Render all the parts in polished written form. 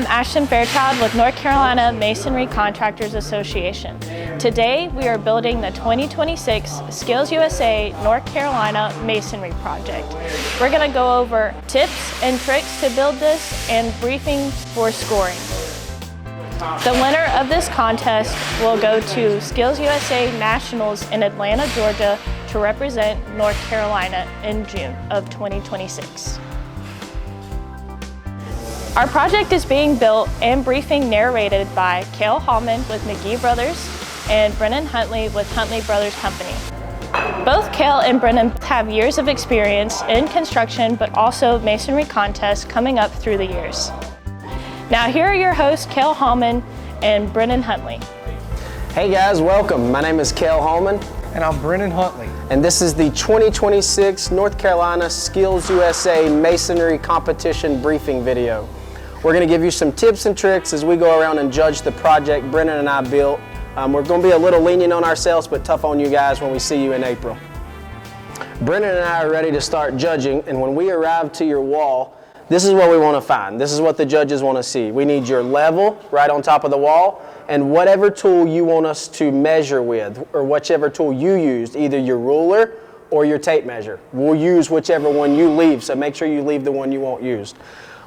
I'm Ashton Fairchild with North Carolina Masonry Contractors Association. Today we are building the 2026 SkillsUSA North Carolina Masonry project. We're going to go over tips and tricks to build this and briefing for scoring. The winner of this contest will go to SkillsUSA Nationals in Atlanta, Georgia to represent North Carolina in June of 2026. Our project is being built and briefing narrated by Cale Hallman with McGee Brothers and Brennan Huntley with Huntley Brothers Company. Both Cale and Brennan have years of experience in construction, but also masonry contests coming up through the years. Now here are your hosts, Cale Hallman and Brennan Huntley. Hey guys, welcome. My name is Cale Hallman. And I'm Brennan Huntley. And this is the 2026 North Carolina SkillsUSA Masonry Competition Briefing video. We're going to give you some tips and tricks as we go around and judge the project Brennan and I built. We're going to be a little lenient on ourselves, but tough on you guys when we see you in April. Brennan and I are ready to start judging, and when we arrive to your wall, this is what we want to find. This is what the judges want to see. We need your level right on top of the wall, and whatever tool you want us to measure with, or whichever tool you used, either your ruler or your tape measure. We'll use whichever one you leave, so make sure you leave the one you won't use.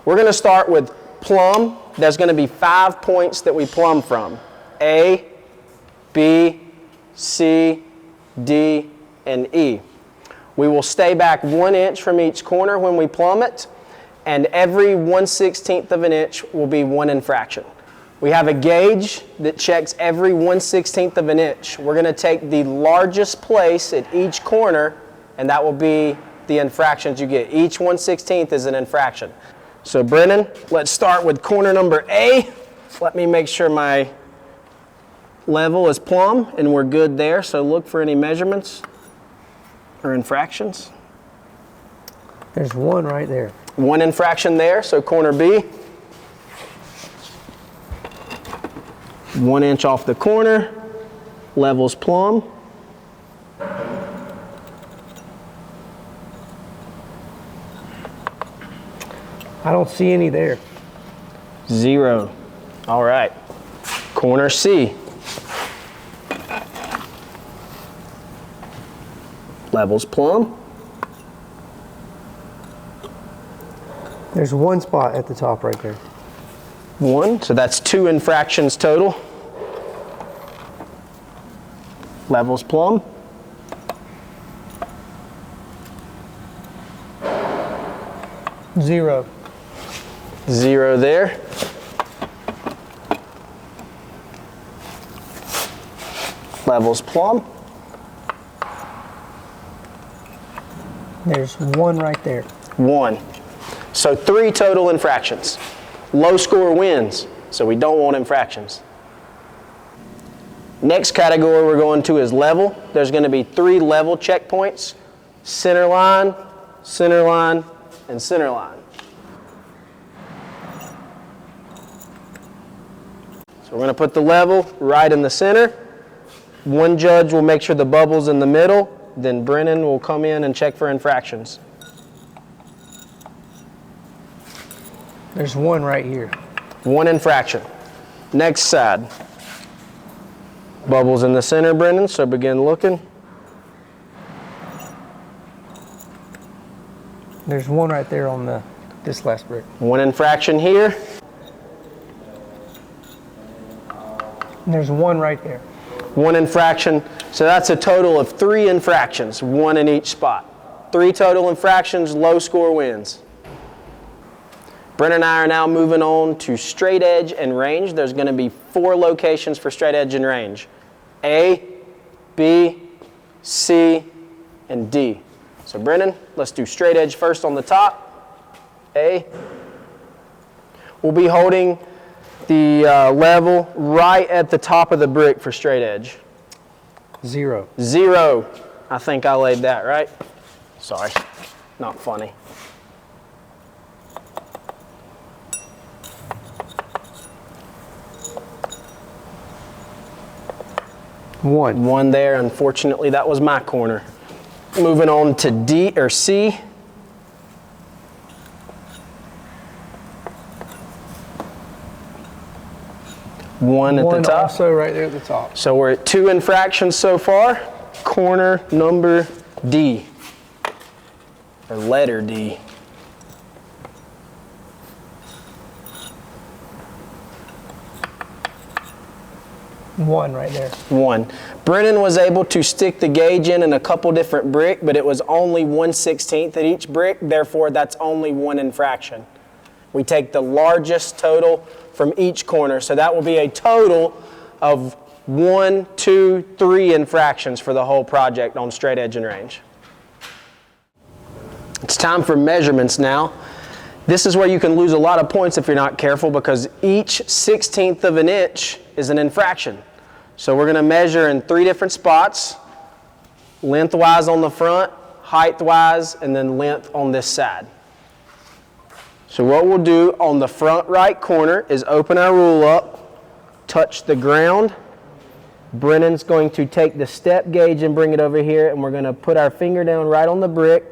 We're going to start with plumb. There's going to be 5 points that we plumb from. A, B, C, D, and E. We will stay back 1 inch from each corner when we plumb it, and every 1/16 of an inch will be 1 infraction. We have a gauge that checks every 1/16 of an inch. We're going to take the largest place at each corner, and that will be the infractions you get. Each 1/16 is an infraction. So Brennan, let's start with corner number A. Let me make sure my level is plumb and we're good there. So look for any measurements or infractions. There's one right there. 1 infraction there, so corner B. 1 inch off the corner, level's plumb. I don't see any there. 0. All right. Corner C. Level's plumb. There's one spot at the top right there. 1, so that's 2 infractions total. Level's plumb. 0. 0 there. Level's plumb. There's one right there. 1. So 3 total infractions. Low score wins, so we don't want infractions. Next category we're going to is level. There's going to be 3 level checkpoints: center line, and center line. So we're going to put the level right in the center. One judge will make sure the bubble's in the middle, then Brennan will come in and check for infractions. There's one right here. 1 infraction. Next side. Bubble's in the center, Brennan, so begin looking. There's one right there on this last brick. 1 infraction here. And there's one right there. 1 infraction. So that's a total of 3 infractions, 1 in each spot. 3 total infractions, low score wins. Brennan and I are now moving on to straight edge and range. There's going to be 4 locations for straight edge and range: A, B, C, and D. So Brennan, let's do straight edge first on the top. A. We'll be holding the level right at the top of the brick for straight edge. 0. 0. I think I laid that right. Sorry, not funny. 1. 1 there. Unfortunately, that was my corner. Moving on to D or C. 1 at the top. Also right there at the top. So we're at 2 infractions so far. Corner number D, or letter D. One right there. 1. Brennan was able to stick the gauge in a couple different brick, but it was only 1/16 at each brick, therefore that's only 1 infraction. We take the largest total from each corner, so that will be a total of 1, 2, 3 infractions for the whole project on Straight Edge and Range. It's time for measurements now. This is where you can lose a lot of points if you're not careful, because each 1/16 of an inch is an infraction. So we're going to measure in 3 different spots, lengthwise on the front, height-wise, and then length on this side. So what we'll do on the front right corner is open our rule up, touch the ground. Brennan's going to take the step gauge and bring it over here, and we're going to put our finger down right on the brick,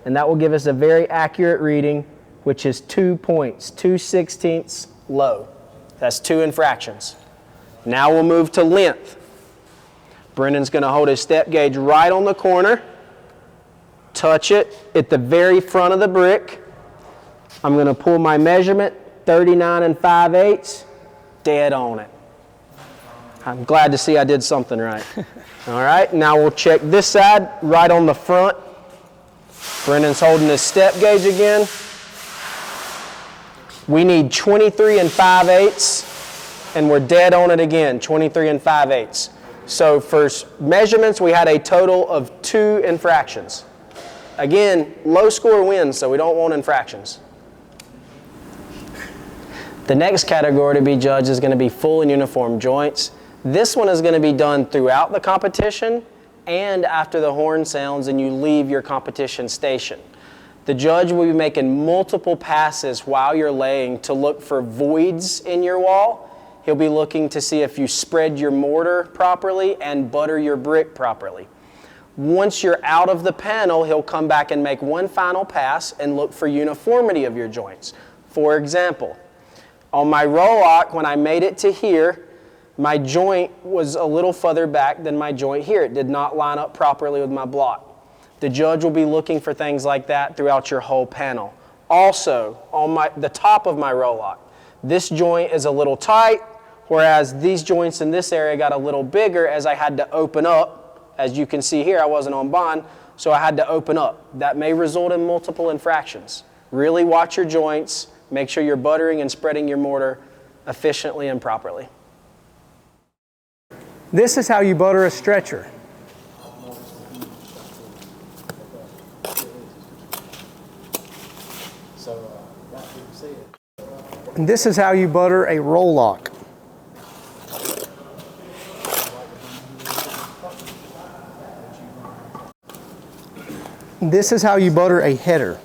and that will give us a very accurate reading, which is 2 points, 2/16 low. That's 2 infractions. Now we'll move to length. Brennan's going to hold his step gauge right on the corner, touch it at the very front of the brick. I'm going to pull my measurement, 39 5/8, dead on it. I'm glad to see I did something right. All right, now we'll check this side, right on the front. Brennan's holding his step gauge again. We need 23 5/8, and we're dead on it again, 23 5/8. So for measurements, we had a total of 2 infractions. Again, low score wins, so we don't want infractions. The next category to be judged is going to be full and uniform joints. This one is going to be done throughout the competition and after the horn sounds and you leave your competition station. The judge will be making multiple passes while you're laying to look for voids in your wall. He'll be looking to see if you spread your mortar properly and butter your brick properly. Once you're out of the panel, he'll come back and make one final pass and look for uniformity of your joints. For example, on my roll lock, when I made it to here, my joint was a little further back than my joint here. It did not line up properly with my block. The judge will be looking for things like that throughout your whole panel. Also, on the top of my roll lock, this joint is a little tight, whereas these joints in this area got a little bigger as I had to open up. As you can see here, I wasn't on bond, so I had to open up. That may result in multiple infractions. Really watch your joints. Make sure you're buttering and spreading your mortar efficiently and properly. This is how you butter a stretcher. And this is how you butter a roll lock. This is how you butter a header.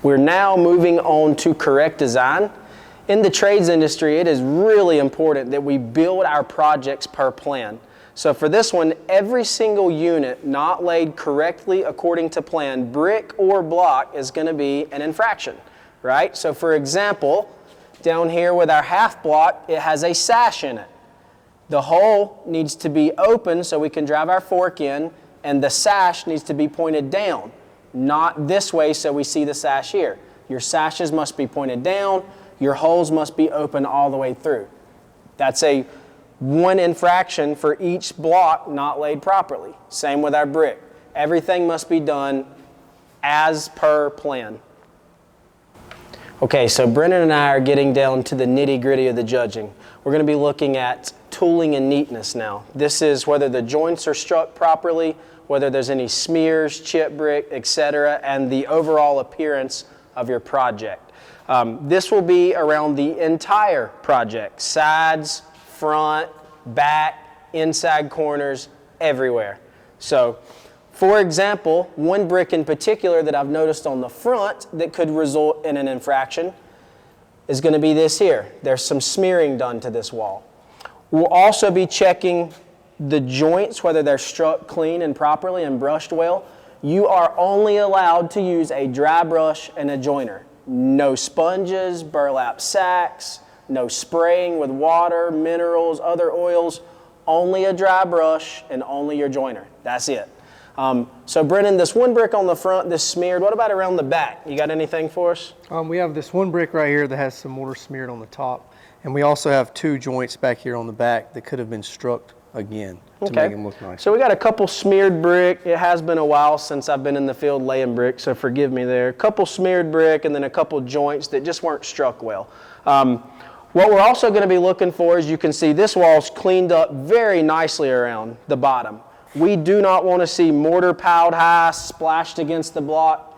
We're now moving on to correct design. In the trades industry, it is really important that we build our projects per plan. So for this one, every single unit not laid correctly according to plan, brick or block, is going to be an infraction, right? So for example, down here with our half block, it has a sash in it. The hole needs to be open so we can drive our fork in, and the sash needs to be pointed down, not this way so we see the sash here. Your sashes must be pointed down, your holes must be open all the way through. That's a 1 infraction for each block not laid properly. Same with our brick. Everything must be done as per plan. Okay, so Brennan and I are getting down to the nitty-gritty of the judging. We're going to be looking at tooling and neatness now. This is whether the joints are struck properly, whether there's any smears, chip brick, etc., and the overall appearance of your project. This will be around the entire project, sides, front, back, inside corners, everywhere. So, for example, one brick in particular that I've noticed on the front that could result in an infraction is going to be this here. There's some smearing done to this wall. We'll also be checking the joints, whether they're struck clean and properly and brushed well. you are only allowed to use a dry brush and a joiner. No sponges, burlap sacks, no spraying with water, minerals, other oils, only a dry brush and only your joiner. That's it. So Brennan, this one brick on the front, this smeared, what about around the back? You got anything for us? We have this one brick right here that has some mortar smeared on the top. And we also have 2 joints back here on the back that could have been struck again to make them look nice. So we got a couple smeared brick. It has been a while since I've been in the field laying brick, so forgive me there. A couple smeared brick and then a couple joints that just weren't struck well. What we're also going to be looking for is, you can see this wall's cleaned up very nicely around the bottom. We do not want to see mortar piled high, splashed against the block.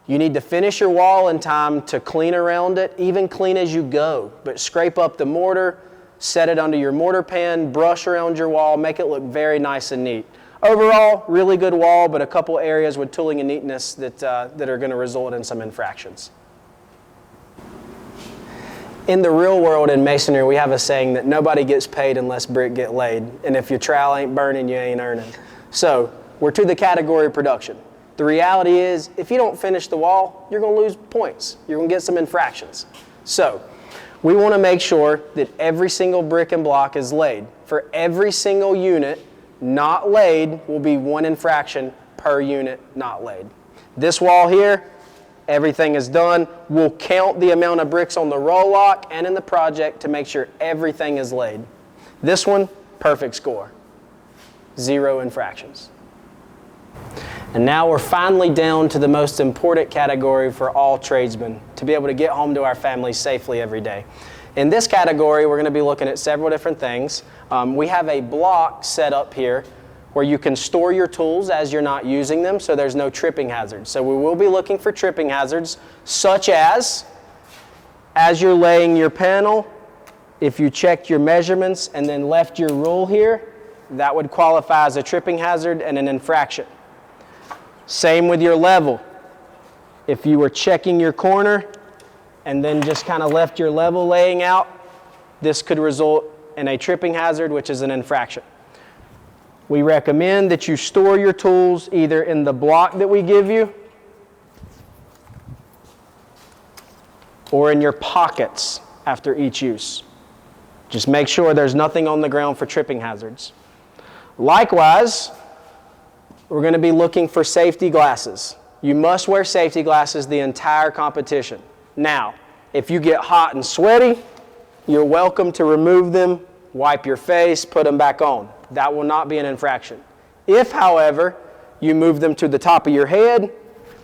You need to finish your wall in time to clean around it, even clean as you go. But scrape up the mortar, set it under your mortar pan, brush around your wall, make it look very nice and neat. Overall, really good wall, but a couple areas with tooling and neatness that are going to result in some infractions. In the real world in masonry, we have a saying that nobody gets paid unless brick get laid. And if your trowel ain't burning, you ain't earning. So we're to the category of production. The reality is, if you don't finish the wall, you're going to lose points. You're going to get some infractions. So we want to make sure that every single brick and block is laid. For every single unit not laid will be 1 infraction per unit not laid. This wall here, everything is done. We'll count the amount of bricks on the roll lock and in the project to make sure everything is laid. This one, perfect score. 0 infractions. And now we're finally down to the most important category for all tradesmen, to be able to get home to our families safely every day. In this category, we're going to be looking at several different things. We have a block set up here where you can store your tools as you're not using them, so there's no tripping hazards. So we will be looking for tripping hazards, such as you're laying your panel, if you checked your measurements and then left your rule here, that would qualify as a tripping hazard and an infraction. Same with your level. If you were checking your corner and then just kind of left your level laying out, this could result in a tripping hazard, which is an infraction. We recommend that you store your tools either in the block that we give you or in your pockets after each use. Just make sure there's nothing on the ground for tripping hazards. Likewise, we're going to be looking for safety glasses. You must wear safety glasses the entire competition. Now, if you get hot and sweaty, you're welcome to remove them, wipe your face, put them back on. That will not be an infraction. If, however, you move them to the top of your head,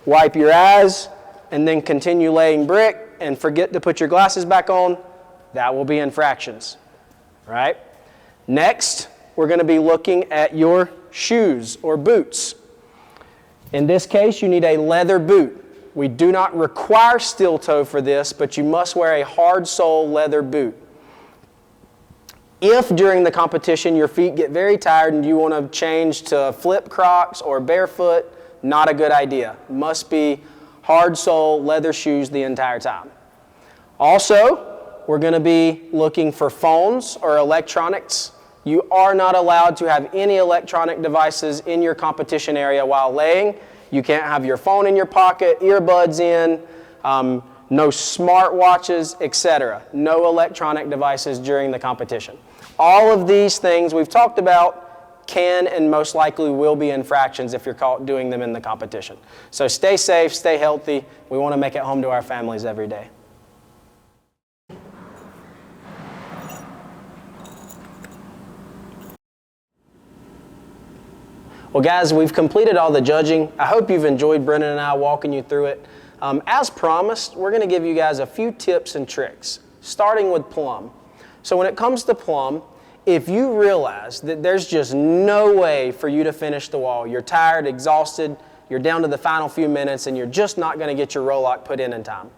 wipe your eyes, and then continue laying brick and forget to put your glasses back on, that will be infractions. Right? Next, we're going to be looking at your shoes or boots. In this case, you need a leather boot. We do not require steel toe for this, but you must wear a hard sole leather boot. If during the competition your feet get very tired and you want to change to flip Crocs or barefoot, not a good idea. Must be hard sole leather shoes the entire time. Also, we're going to be looking for phones or electronics. You are not allowed to have any electronic devices in your competition area while laying. You can't have your phone in your pocket, earbuds in, no smartwatches, etc. No electronic devices during the competition. All of these things we've talked about can and most likely will be infractions if you're caught doing them in the competition. So stay safe, stay healthy. We want to make it home to our families every day. Well, guys, we've completed all the judging. I hope you've enjoyed Brennan and I walking you through it. As promised, we're going to give you guys a few tips and tricks, starting with Plumb. So when it comes to Plumb, if you realize that there's just no way for you to finish the wall, you're tired, exhausted, you're down to the final few minutes, and you're just not going to get your roll lock put in time,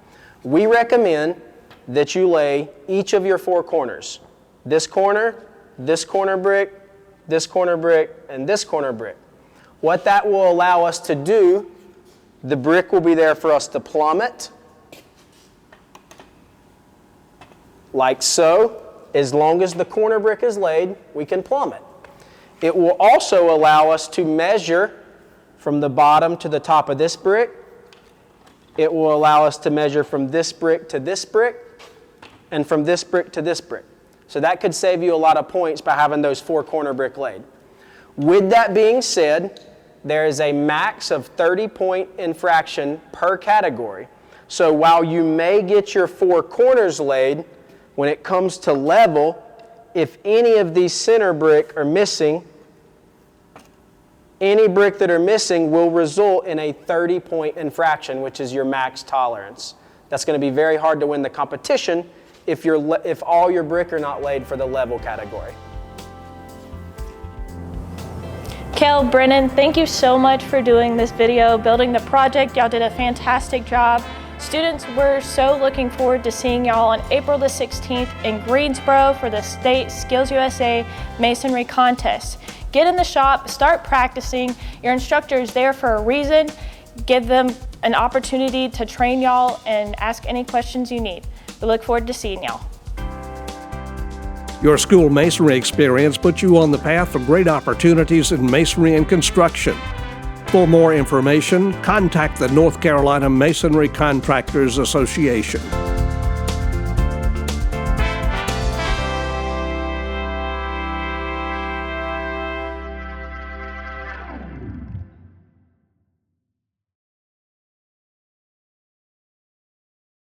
we recommend that you lay each of your 4 corners. This corner brick, this corner brick, and this corner brick. What that will allow us to do, the brick will be there for us to plumb it, like so. As long as the corner brick is laid, we can plumb it. It will also allow us to measure from the bottom to the top of this brick. It will allow us to measure from this brick to this brick and from this brick to this brick. So that could save you a lot of points by having those 4 corner brick laid. With that being said, there is a max of 30-point infraction per category. So while you may get your 4 corners laid, when it comes to level, if any of these center brick are missing, any brick that are missing will result in a 30-point infraction, which is your max tolerance. That's going to be very hard to win the competition if all your brick are not laid for the level category. Kel, Brennan, thank you so much for doing this video, building the project. Y'all did a fantastic job. Students, we're so looking forward to seeing y'all on April the 16th in Greensboro for the State SkillsUSA Masonry Contest. Get in the shop, start practicing. Your instructor is there for a reason. Give them an opportunity to train y'all and ask any questions you need. We look forward to seeing y'all. Your school masonry experience puts you on the path for great opportunities in masonry and construction. For more information, contact the North Carolina Masonry Contractors Association.